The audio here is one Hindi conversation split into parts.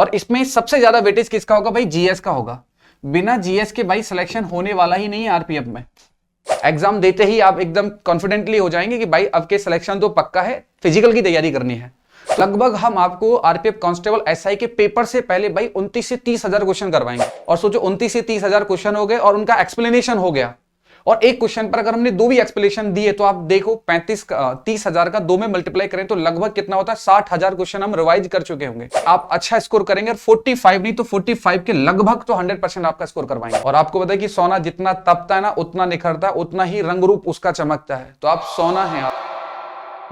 और इसमें सबसे ज्यादा वेटेज किसका होगा भाई? जीएस का होगा। बिना जीएस के भाई सिलेक्शन होने वाला ही नहीं है आरपीएफ में। एग्जाम देते ही आप एकदम कॉन्फिडेंटली हो जाएंगे कि भाई अब के सिलेक्शन तो पक्का है, फिजिकल की तैयारी करनी है। लगभग हम आपको आरपीएफ कांस्टेबल एसआई के पेपर से पहले भाई 29 से 30 हजार क्वेश्चन करवाएंगे। और सोचो 29 से 30 हजार क्वेश्चन हो गए और उनका एक्सप्लेनेशन हो गया, और एक क्वेश्चन पर अगर हमने दो भी एक्सप्लेनेशन दिए तो आप देखो 30 हजार का दो में मल्टीप्लाई करें तो लगभग कितना होता है? 60 हजार क्वेश्चन हम रिवाइज कर चुके होंगे। आप अच्छा स्कोर करेंगे और 45 नहीं तो 45 के लगभग तो 100% आपका स्कोर करवाएंगे। और आपको पता है कि सोना जितना तपता है ना उतना निखरता है, उतना ही रंग रूप उसका चमकता है। तो आप सोना है। आप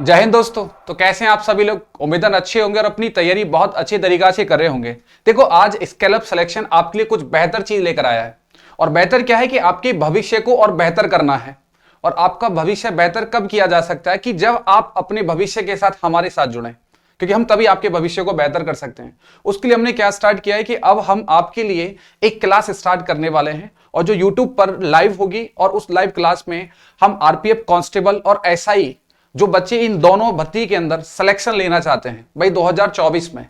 जय हिंद दोस्तों। तो कैसे हैं आप सभी लोग? उम्मीदन अच्छे होंगे और अपनी तैयारी बहुत अच्छे तरीका से कर रहे होंगे। देखो आज स्केल सिलेक्शन आपके लिए कुछ बेहतर चीज लेकर आया है। और बेहतर क्या है कि आपके भविष्य को और बेहतर करना है। और आपका भविष्य बेहतर कब किया जा सकता है? कि जब आप अपने भविष्य के साथ हमारे साथ जुड़ें, क्योंकि हम तभी आपके भविष्य को बेहतर कर सकते हैं। उसके लिए हमने क्या स्टार्ट किया है कि अब हम आपके लिए एक क्लास स्टार्ट करने वाले हैं, और जो यूट्यूब पर लाइव होगी, और उस लाइव क्लास में हम आरपीएफ कांस्टेबल और एसआई जो बच्चे इन दोनों भर्ती के अंदर सिलेक्शन लेना चाहते हैं भाई 2024 में,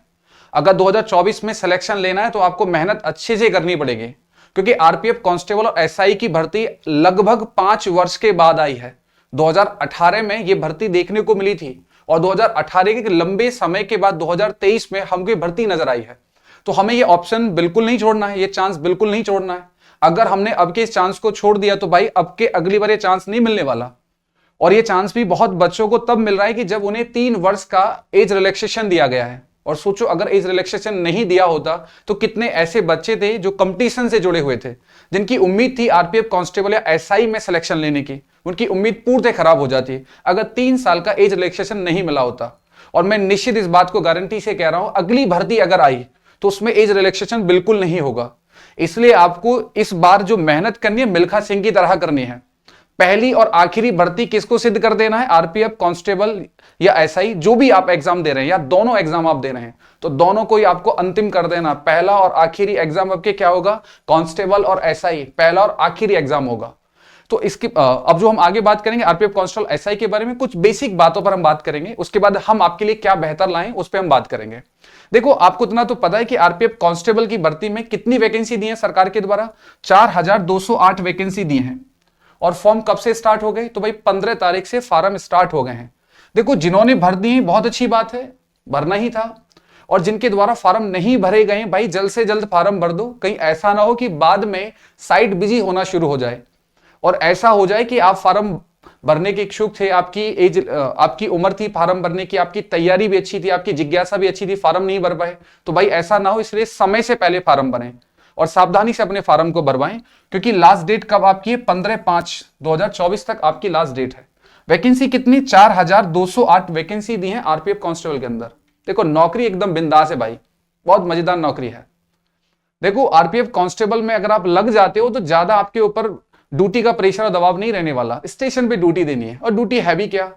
अगर 2024 में सिलेक्शन लेना है तो आपको मेहनत अच्छे से करनी पड़ेगी, क्योंकि आरपीएफ कांस्टेबल और एसआई की भर्ती लगभग 5 वर्ष के बाद आई है। 2018 में यह भर्ती देखने को मिली थी, और 2018 के लंबे समय के बाद 2023 में हमको भर्ती नजर आई है। तो हमें यह ऑप्शन बिल्कुल नहीं छोड़ना है, यह चांस बिल्कुल नहीं छोड़ना है। अगर हमने अब के इस चांस को छोड़ दिया तो भाई अब के अगली बार यह चांस नहीं मिलने वाला। और ये चांस भी बहुत बच्चों को तब मिल रहा है कि जब उन्हें 3 वर्ष का एज रिलैक्सेशन दिया गया है। और सोचो अगर एज रिलैक्सेशन नहीं दिया होता तो कितने ऐसे बच्चे थे जो कंपटीशन से जुड़े हुए थे, जिनकी उम्मीद थी आरपीएफ कांस्टेबल या एसआई में सिलेक्शन लेने की, उनकी उम्मीद पूर्णतः खराब हो जाती अगर 3 साल का एज रिलैक्सेशन नहीं मिला होता। और मैं निश्चित इस बात को गारंटी से कह रहा हूं, अगली भर्ती अगर आई तो उसमें एज रिलैक्सेशन बिल्कुल नहीं होगा। इसलिए आपको इस बार जो मेहनत करनी है मिल्खा सिंह की तरह करनी है। पहली और आखिरी भर्ती किसको सिद्ध कर देना है? आरपीएफ कांस्टेबल या एसआई, जो भी आप एग्जाम दे रहे हैं या दोनों एग्जाम आप दे रहे हैं, तो दोनों को ही आपको अंतिम कर देना। पहला और आखिरी एग्जाम आपके क्या होगा? कांस्टेबल और एसआई, पहला और आखिरी एग्जाम होगा। तो इसकी अब जो हम आगे बात करेंगे आरपीएफ कांस्टेबल एसआई के बारे में, कुछ बेसिक बातों पर हम बात करेंगे। उसके बाद हम आपके लिए क्या बेहतर लाएं उस पर हम बात करेंगे। देखो आपको इतना तो पता है कि आरपीएफ कांस्टेबल की भर्ती में कितनी वैकेंसी दी है सरकार के द्वारा? 4208 वैकेंसी दी है। और फॉर्म कब से स्टार्ट हो गए? तो भाई 15 तारीख से फॉर्म स्टार्ट हो गए हैं। देखो जिन्होंने भर दी बहुत अच्छी बात है, भरना ही था। और जिनके द्वारा फॉर्म नहीं भरे गए भाई जल्द से जल्द फॉर्म भर दो। कहीं ऐसा ना हो कि बाद में साइट बिजी होना शुरू हो जाए, और ऐसा हो जाए कि आप फॉर्म भरने के इच्छुक थे, आपकी एज आपकी उम्र थी फॉर्म भरने की, आपकी तैयारी भी अच्छी थी, आपकी जिज्ञासा भी अच्छी थी, फॉर्म नहीं भर पाए। तो भाई ऐसा ना हो, इसलिए समय से पहले फॉर्म भरें और सावधानी से अपने फॉर्म को भरवाएं, क्योंकि लास्ट डेट कब आपकी है? 15/5/2024 तक आपकी लास्ट डेट है। वैकेंसी कितनी? 4208 वैकेंसी दी है आरपीएफ कांस्टेबल के अंदर। देखो नौकरी एकदम बिंदास है भाई, बहुत मजेदार नौकरी है। देखो आरपीएफ कांस्टेबल में अगर आप लग जाते हो तो ज्यादा आपके ऊपर ड्यूटी का प्रेशर और दबाव नहीं रहने वाला। स्टेशन पे ड्यूटी देनी है, और ड्यूटी है भी क्या,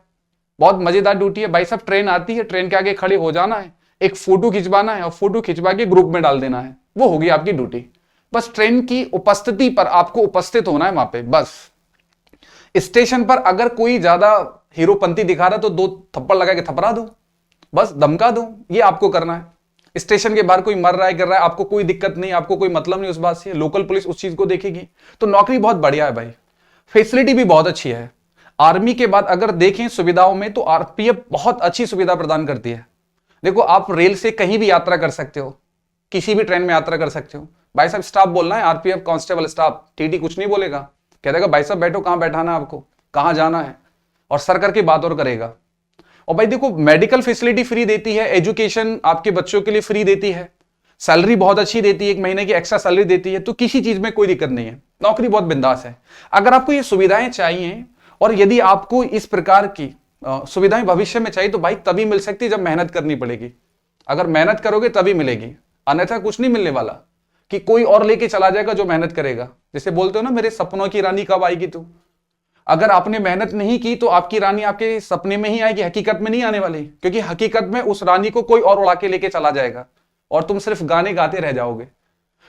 बहुत मजेदार ड्यूटी है भाई। सब ट्रेन आती है, ट्रेन के आगे खड़े हो जाना है, एक फोटो खिंचवाना है, और फोटो खिंचवा के ग्रुप में डाल देना है, वो होगी आपकी ड्यूटी। बस ट्रेन की उपस्थिति पर आपको उपस्थित होना है वहां पे बस। स्टेशन पर अगर कोई ज्यादा हीरोपंती दिखा रहा है तो 2 थप्पड़ लगा के थपरा दो, बस धमका दो, ये आपको करना है। स्टेशन के बाहर कोई मर रहा है कर रहा है, आपको कोई दिक्कत नहीं, आपको कोई मतलब नहीं उस बात से, लोकल पुलिस उस चीज को देखेगी। तो नौकरी बहुत बढ़िया है भाई, फैसिलिटी भी बहुत अच्छी है। आर्मी के बाद अगर देखें सुविधाओं में तो आरपीएफ बहुत अच्छी सुविधा प्रदान करती है। देखो आप रेल से कहीं भी यात्रा कर सकते हो, किसी भी ट्रेन में यात्रा कर सकते हो। भाई साहब स्टाफ बोलना है, आरपीएफ कांस्टेबल स्टाफ, टीटी कुछ नहीं बोलेगा, कह देगा भाई साहब बैठो, कहां बैठाना है आपको, कहां जाना है, और सर करके बात और करेगा। और भाई देखो मेडिकल फैसिलिटी फ्री देती है, एजुकेशन आपके बच्चों के लिए फ्री देती है, सैलरी बहुत अच्छी देती है, 1 महीने की एक्स्ट्रा सैलरी देती है। तो किसी चीज में कोई दिक्कत नहीं है, नौकरी बहुत बिंदास है। अगर आपको ये सुविधाएं चाहिए और यदि आपको इस प्रकार की सुविधाएं भविष्य में चाहिए तो भाई तभी मिल सकती है जब मेहनत करनी पड़ेगी। अगर मेहनत करोगे तभी मिलेगी, अन्यथा कुछ नहीं मिलने वाला कि कोई और लेके चला जाएगा जो मेहनत करेगा। जैसे बोलते हो ना, मेरे सपनों की रानी कब आएगी तू। अगर आपने मेहनत नहीं की तो आपकी रानी आपके सपने में ही आएगी, हकीकत में नहीं आने वाली, क्योंकि हकीकत में उस रानी को कोई और उड़ा के लेके चला जाएगा और तुम सिर्फ गाने गाते रह जाओगे।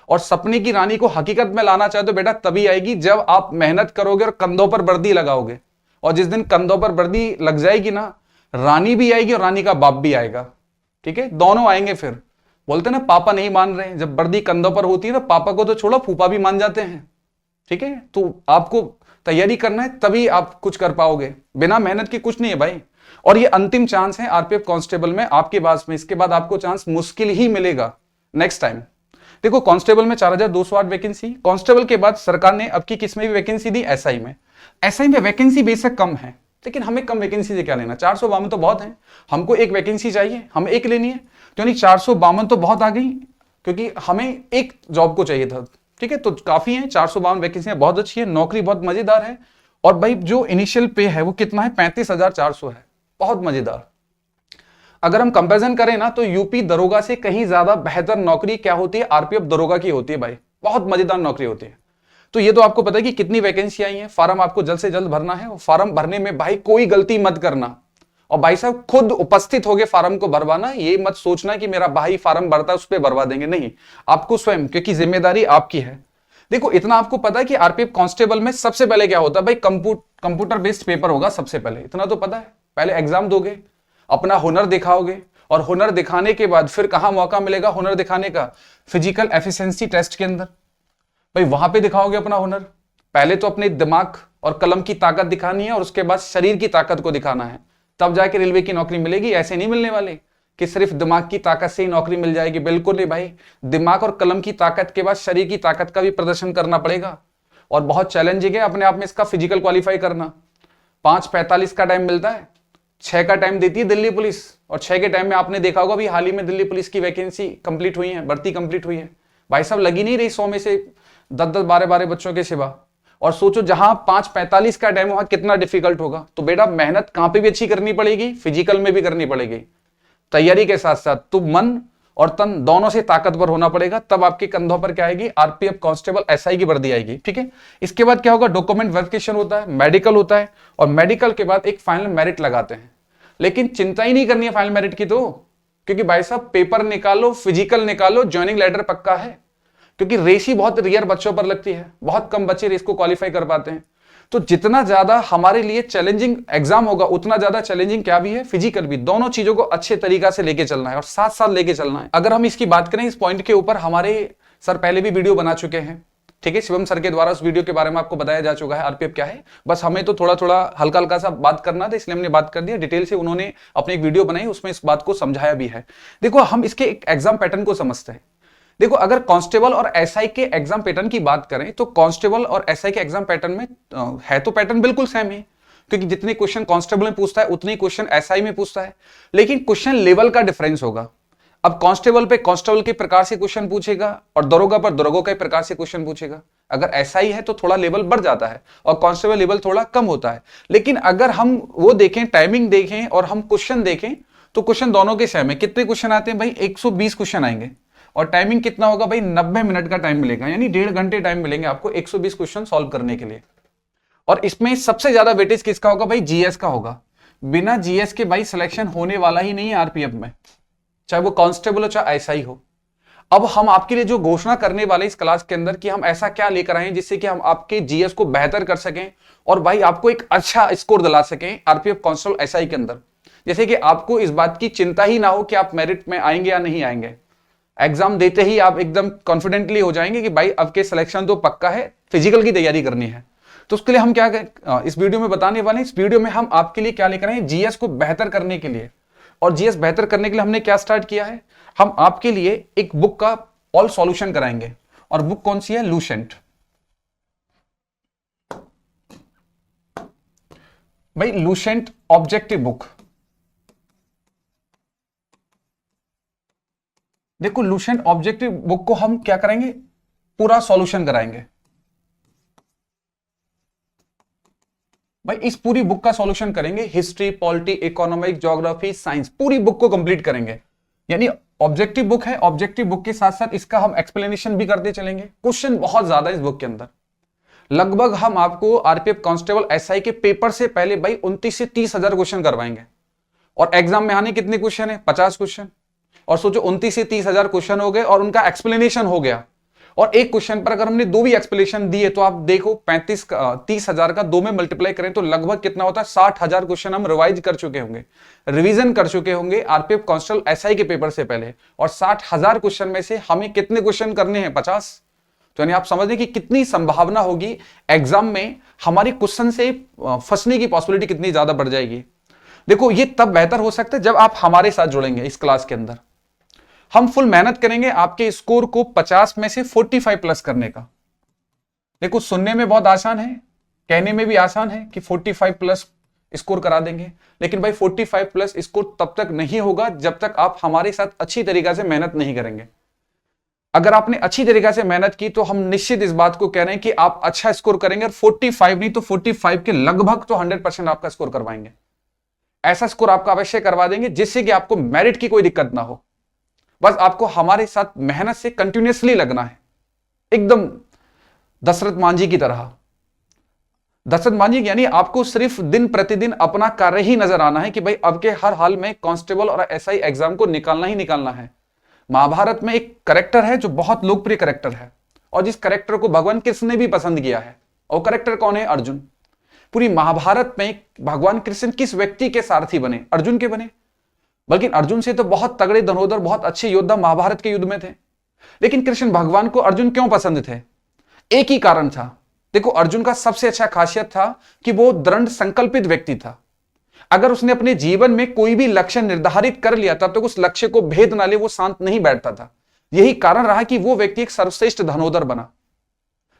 और सपने की रानी को हकीकत में लाना चाहे तो बेटा तभी आएगी जब आप मेहनत करोगे और कंधों पर वर्दी लगाओगे। और जिस दिन कंधों पर वर्दी लग जाएगी ना, रानी भी आएगी और रानी का बाप भी आएगा, ठीक है, दोनों आएंगे फिर। बोलते ना पापा नहीं मान रहे, जब वर्दी कंधों पर होती है ना, पापा को तो छोड़ो फूफा भी मान जाते हैं। ठीक है, तो आपको तैयारी करना है, तभी आप कुछ कर पाओगे, बिना मेहनत के कुछ नहीं है भाई। और ये अंतिम चांस है आरपीएफ कांस्टेबल में आपके पास में, इसके बाद आपको चांस मुश्किल ही मिलेगा नेक्स्ट टाइम। देखो कांस्टेबल में 4208 वैकेंसी, कांस्टेबल के बाद सरकार ने अब की किस में भी वैकेंसी दी, एसआई में। एसआई में वैकेंसी बेशक कम है, लेकिन हमें कम वैकेंसी से क्या लेना, 452 तो बहुत है, हमको एक वैकेंसी चाहिए, हमें एक लेनी है, तो यानी 452 तो बहुत आ गई, क्योंकि हमें एक जॉब को चाहिए था। ठीक है, तो काफी है, 452 वैकेंसियां बहुत अच्छी है, नौकरी बहुत मजेदार है। और भाई जो इनिशियल पे है वो कितना है, 35,400 है, बहुत मजेदार। अगर हम कंपैरिजन करें ना, तो यूपी दरोगा से कहीं ज्यादा बेहतर नौकरी क्या होती है, आरपीएफ दरोगा की होती है भाई, बहुत मजेदार नौकरी होती है। तो ये तो आपको पता है कि कितनी वैकेंसी आई है, फार्म आपको जल्द से जल्द भरना है, और फार्म भरने में भाई कोई गलती मत करना, और भाई साहब खुद उपस्थित होकर फार्म को भरवाना, ये मत सोचना कि मेरा भाई फार्म भरता है उस पर भरवा देंगे, नहीं, आपको स्वयं, क्योंकि जिम्मेदारी आपकी है। देखो इतना आपको पता है कि आरपीएफ कांस्टेबल में सबसे पहले क्या होता है भाई, कंप्यूटर बेस्ड पेपर होगा सबसे पहले, इतना तो पता है। पहले एग्जाम दोगे, अपना हुनर दिखाओगे, और हुनर दिखाने के बाद फिर कहां मौका मिलेगा हुनर दिखाने का, फिजिकल एफिशिएंसी टेस्ट के अंदर, भाई वहां पे दिखाओगे अपना हुनर। पहले तो अपने दिमाग और कलम की ताकत दिखानी है, और उसके बाद शरीर की ताकत को दिखाना है, तब जाके रेलवे की नौकरी मिलेगी। ऐसे नहीं मिलने वाले कि सिर्फ दिमाग की ताकत से ही नौकरी मिल जाएगी, बिल्कुल नहीं भाई, दिमाग और कलम की ताकत के बाद शरीर की ताकत का भी प्रदर्शन करना पड़ेगा, और बहुत चैलेंजिंग है अपने आप में इसका फिजिकल क्वालिफाई करना। 5:45 का टाइम मिलता है, 6 का टाइम देती है दिल्ली पुलिस, और 6 के टाइम में आपने देखा होगा भी हाल ही में दिल्ली पुलिस की वैकेंसी कंप्लीट हुई है, भर्ती कंप्लीट हुई है भाई साहब, लगी नहीं रही 100 में से 10-10, 12-12 बच्चों के सिवा। और सोचो जहां 5:45 का टाइम, वहां कितना डिफिकल्ट होगा। तो बेटा मेहनत कहां पे भी अच्छी करनी पड़ेगी, फिजिकल में भी करनी पड़ेगी, तैयारी के साथ साथ तो मन और तन दोनों से ताकतवर होना पड़ेगा, तब आपके कंधों पर क्या आएगी, आरपीएफ कांस्टेबल एसआई की वर्दी आएगी। ठीक है, इसके बाद क्या होगा, डॉक्यूमेंट वेरिफिकेशन होता है, मेडिकल होता है, और मेडिकल के बाद एक फाइनल मेरिट लगाते हैं। लेकिन चिंता ही नहीं करनी है फाइनल मेरिट की, तो क्योंकि भाई साहब पेपर निकालो, फिजिकल निकालो, ज्वाइनिंग लेटर पक्का है, क्योंकि रेस ही बहुत रेयर बच्चों पर लगती है, बहुत कम बच्चे रेस को क्वालिफाई कर पाते हैं। तो जितना ज्यादा हमारे लिए चैलेंजिंग एग्जाम होगा, उतना ज्यादा चैलेंजिंग क्या भी है, फिजिकल भी। दोनों चीजों को अच्छे तरीका से लेके चलना है और साथ साथ लेके चलना है। अगर हम इसकी बात करें, इस पॉइंट के ऊपर हमारे सर पहले भी वीडियो बना चुके हैं, ठीक है, शिवम सर के द्वारा उस वीडियो के बारे में आपको बताया जा चुका है आरपीएफ क्या है। बस हमें तो थोड़ा थोड़ा हल्का हल्का सा बात करना था, इसलिए हमने बात कर दिया। डिटेल से उन्होंने अपनी एक वीडियो बनाई, उसमें इस बात को समझाया भी है। देखो हम इसके एक एग्जाम पैटर्न को समझते हैं। देखो अगर कांस्टेबल और एसआई के एग्जाम पैटर्न की बात करें, तो कांस्टेबल और एसआई के एग्जाम पैटर्न में है तो पैटर्न बिल्कुल सेम है, क्योंकि जितने क्वेश्चन कांस्टेबल में पूछता है उतने क्वेश्चन एसआई में पूछता है, लेकिन क्वेश्चन लेवल का डिफरेंस होगा। अब कांस्टेबल पे कांस्टेबल के प्रकार से क्वेश्चन पूछेगा, और दरोगा पर दरोगा के प्रकार से क्वेश्चन पूछेगा। अगर एसआई है तो थोड़ा लेवल बढ़ जाता है, और कांस्टेबल लेवल थोड़ा कम होता है। लेकिन अगर हम वो देखें, टाइमिंग देखें, और हम क्वेश्चन देखें, तो क्वेश्चन दोनों के सेम है। कितने क्वेश्चन आते हैं भाई, 120 क्वेश्चन आएंगे, और टाइमिंग कितना होगा भाई, 90 मिनट का टाइम मिलेगा, यानी 1.5 घंटे टाइम मिलेंगे आपको 120 क्वेश्चन सॉल्व करने के लिए। और इसमें सबसे ज्यादा वेटेज किसका होगा भाई, जीएस का होगा। बिना जीएस के भाई सिलेक्शन होने वाला ही नहीं है आरपीएफ में, चाहे वो कांस्टेबल हो चाहे एसआई हो। अब हम आपके लिए जो घोषणा करने वाले इस क्लास के अंदर कि हम ऐसा क्या लेकर आए जिससे कि हम आपके जीएस को बेहतर कर सकें, और भाई आपको एक अच्छा स्कोर दिला सकें आरपीएफ कांस्टेबल एसआई के अंदर, जैसे कि आपको इस बात की चिंता ही ना हो कि आप मेरिट में आएंगे या नहीं आएंगे। एग्जाम देते ही आप एकदम कॉन्फिडेंटली हो जाएंगे कि भाई अब के सिलेक्शन तो पक्का है, फिजिकल की तैयारी करनी है। तो उसके लिए हम क्या इस वीडियो में बताने वाले हैं, इस वीडियो में हम आपके लिए क्या लेकर आए, जीएस को बेहतर करने के लिए। और जीएस बेहतर करने के लिए हमने क्या स्टार्ट किया है, हम आपके लिए एक बुक का ऑल सॉल्यूशन कराएंगे। और बुक कौन सी है, लुसेंट। भाई लुसेंट ऑब्जेक्टिव बुक। देखो लुसेंट ऑब्जेक्टिव बुक को हम क्या करेंगे, पूरा सॉल्यूशन कराएंगे। भाई इस पूरी बुक का सॉल्यूशन करेंगे, history, polity, economic, geography, science, पूरी बुक को कंप्लीट करेंगे। यानी ऑब्जेक्टिव बुक है, ऑब्जेक्टिव बुक के साथ साथ इसका हम एक्सप्लेनेशन भी करते चलेंगे। क्वेश्चन बहुत ज्यादा है इस बुक के अंदर, लगभग हम आपको आरपीएफ कांस्टेबल एसआई के पेपर से पहले भाई 29 से 30 हजार क्वेश्चन करवाएंगे। और एग्जाम में आने कितने क्वेश्चन है, 50 क्वेश्चन। और सोचो 29 से 30 हजार क्वेश्चन हो गए और उनका एक्सप्लेनेशन हो गया, और एक क्वेश्चन पर अगर हमने दो भी एक्सप्लेनेशन दिए तो आप देखो 30,000 का 2 में मल्टीप्लाई करें तो लगभग कितना होता है, 60,000 क्वेश्चन हम रिवाइज कर चुके होंगे, रिवीजन कर चुके होंगे आरपीएफ कांस्टेबल एसआई के पेपर से पहले। और 60,000 क्वेश्चन में से हमें कितने क्वेश्चन करने हैं, 50। तो यानी आप समझ लें कि कितनी संभावना होगी एग्जाम में हमारी क्वेश्चन से फंसने की पॉसिबिलिटी कितनी ज्यादा बढ़ जाएगी। देखो ये तब बेहतर हो सकता है जब आप हमारे साथ जुड़ेंगे इस क्लास के अंदर। हम फुल मेहनत करेंगे आपके स्कोर को 50 में से 45 प्लस करने का। देखो सुनने में बहुत आसान है, कहने में भी आसान है कि 45 प्लस स्कोर करा देंगे, लेकिन भाई 45 प्लस स्कोर तब तक नहीं होगा जब तक आप हमारे साथ अच्छी तरीके से मेहनत नहीं करेंगे। अगर आपने अच्छी तरीके से मेहनत की तो हम निश्चित इस बात को कह रहे हैं कि आप अच्छा स्कोर करेंगे और 45 नहीं तो 45 के लगभग तो 100% आपका स्कोर करवाएंगे। ऐसा स्कोर आपका अवश्य करवा देंगे जिससे कि आपको मेरिट की कोई दिक्कत ना हो। बस आपको हमारे साथ मेहनत से कंटिन्यूअसली लगना है, एकदम दशरथ मांझी की तरह। दशरथ मांझी यानी आपको सिर्फ दिन प्रतिदिन अपना कार्य ही नजर आना है कि भाई अब के हर हाल में कांस्टेबल और एसआई एग्जाम को निकालना ही निकालना है। महाभारत में एक कैरेक्टर है जो बहुत लोकप्रिय कैरेक्टर है और जिस कैरेक्टर को भगवान कृष्ण ने भी पसंद किया है, और कैरेक्टर कौन है, अर्जुन। पूरी महाभारत में भगवान कृष्ण किस व्यक्ति के सारथी बने, अर्जुन के बने। बल्कि अर्जुन से तो बहुत तगड़े धनुर्धर, बहुत अच्छे योद्धा महाभारत के युद्ध में थे। लेकिन कृष्ण भगवान को अर्जुन क्यों पसंद थे, एक ही कारण था। देखो अर्जुन का सबसे अच्छा खासियत था कि वो दृढ़ संकल्पित व्यक्ति था। अगर उसने अपने जीवन में कोई भी लक्ष्य निर्धारित कर लिया तब तक उस लक्ष्य को भेद ना ले वो शांत नहीं बैठता था। यही कारण रहा कि वो व्यक्ति एक सर्वश्रेष्ठ धनुर्धर बना।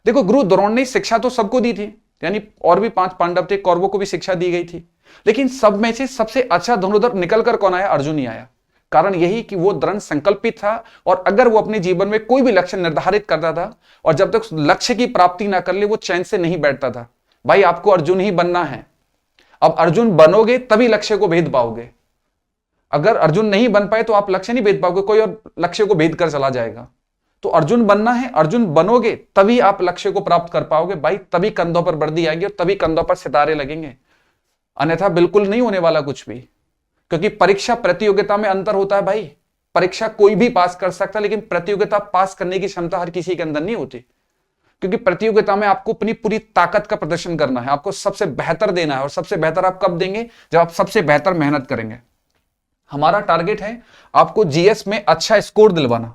देखो गुरु द्रोण ने शिक्षा तो सबको दी थी, यानी और भी 5 पांडव थे, कौरवों को भी शिक्षा दी गई थी, लेकिन सब में से सबसे अच्छा धनुर्धर निकलकर कौन आया, अर्जुन ही आया। कारण यही कि वो दृढ़ संकल्पित था और अगर वो अपने जीवन में कोई भी लक्ष्य निर्धारित करता था और जब तक लक्ष्य की प्राप्ति ना कर ले वो चैन से नहीं बैठता था। भाई आपको अर्जुन ही बनना है। अब अर्जुन बनोगे तभी लक्ष्य को भेद पाओगे। अगर अर्जुन नहीं बन पाए तो आप लक्ष्य नहीं भेद पाओगे, कोई और लक्ष्य को भेद कर चला जाएगा। तो अर्जुन बनना है, अर्जुन बनोगे तभी आप लक्ष्य को प्राप्त कर पाओगे भाई, तभी कंधों पर वर्दी आएगी और तभी कंधों पर सितारे लगेंगे, अन्यथा बिल्कुल नहीं होने वाला कुछ भी। क्योंकि परीक्षा प्रतियोगिता में अंतर होता है भाई। परीक्षा कोई भी पास कर सकता है लेकिन प्रतियोगिता पास करने की क्षमता हर किसी के अंदर नहीं होती। क्योंकि प्रतियोगिता में आपको अपनी पूरी ताकत का प्रदर्शन करना है, आपको सबसे बेहतर देना है। और सबसे बेहतर आप कब देंगे, जब आप सबसे बेहतर मेहनत करेंगे। हमारा टारगेट है आपको जीएस में अच्छा स्कोर दिलवाना,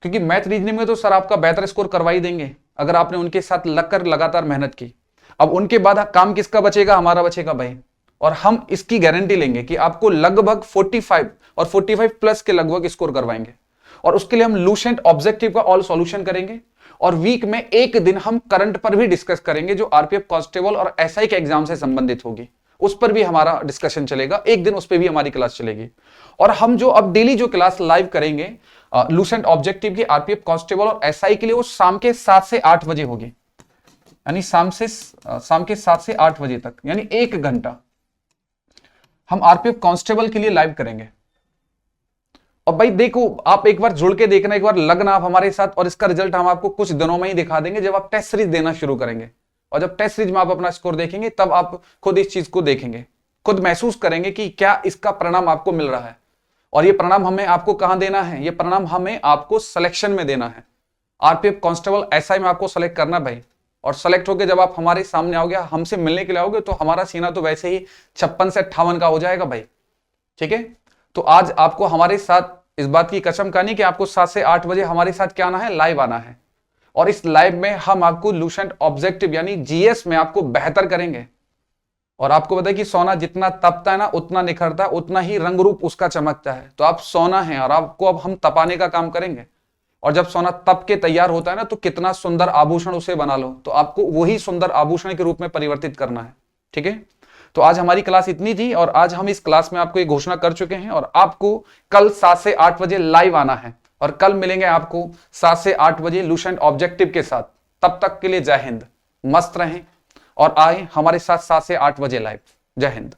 क्योंकि मैथ रीजनिंग में तो सर आपका बेहतर स्कोर करवा ही देंगे अगर आपने उनके साथ लगकर लगातार मेहनत की। अब उनके बाद काम किसका बचेगा, हमारा बचेगा भाई। और हम इसकी गारंटी लेंगे कि आपको लगभग 45 और 45 प्लस के लगभग स्कोर करवाएंगे। और उसके लिए हम लूसेंट ऑब्जेक्टिव का ऑल सॉल्यूशन करेंगे और वीक में एक दिन हम करंट पर भी डिस्कस करेंगे जो आरपीएफ कांस्टेबल और एसआई के एग्जाम से संबंधित होगी। उस पर भी हमारा डिस्कशन चलेगा, एक दिन उस पर भी हमारी क्लास चलेगी। और हम जो अब डेली जो क्लास लाइव करेंगे लूसेंट ऑब्जेक्टिव की आरपीएफ कांस्टेबल और एसआई के लिए, वो शाम के 7 से 8 बजे होगी। यानी शाम के 7 से 8 बजे तक, यानी 1 घंटा हम आरपीएफ कांस्टेबल के लिए लाइव करेंगे। और भाई देखो आप एक बार जुड़ के देखना, एक बार लगना आप हमारे साथ, और इसका रिजल्ट हम आपको कुछ दिनों में ही दिखा देंगे जब आप टेस्ट सीरीज देना शुरू करेंगे। और जब टेस्ट सीरीज में आप अपना स्कोर देखेंगे तब आप खुद इस चीज को देखेंगे, खुद महसूस करेंगे कि क्या इसका परिणाम आपको मिल रहा है। और ये परिणाम हमें आपको कहां देना है, ये परिणाम हमें आपको सिलेक्शन में देना है। आरपीएफ कांस्टेबल एसआई में आपको सेलेक्ट करना भाई। और सेलेक्ट होकर जब आप हमारे सामने आओगे, हमसे मिलने के लिए आओगे, तो हमारा सीना तो वैसे ही 56 से 58 का हो जाएगा भाई। ठीक है, तो आज आपको हमारे साथ इस बात की कसम खानी कि आपको 7 से 8 बजे हमारे साथ क्या आना है, लाइव आना है। और इस लाइव में हम आपको लूसेंट ऑब्जेक्टिव यानी जीएस में आपको बेहतर करेंगे। और आपको पता है कि सोना जितना तपता है ना उतना निखरता है, उतना ही रंग रूप उसका चमकता है। तो आप सोना है और आपको अब हम तपाने का काम करेंगे। और जब सोना तप के तैयार होता है ना तो कितना सुंदर आभूषण उसे बना लो, तो आपको वही सुंदर आभूषण के रूप में परिवर्तित करना है। ठीक है, तो आज हमारी क्लास इतनी थी और आज हम इस क्लास में आपको एक घोषणा कर चुके हैं। और आपको कल 7 से 8 बजे लाइव आना है और कल मिलेंगे आपको 7 से 8 बजे लूसेंट ऑब्जेक्टिव के साथ। तब तक के लिए जय हिंद, मस्त रहें और आए हमारे साथ 7 से 8 बजे लाइव। जय हिंद।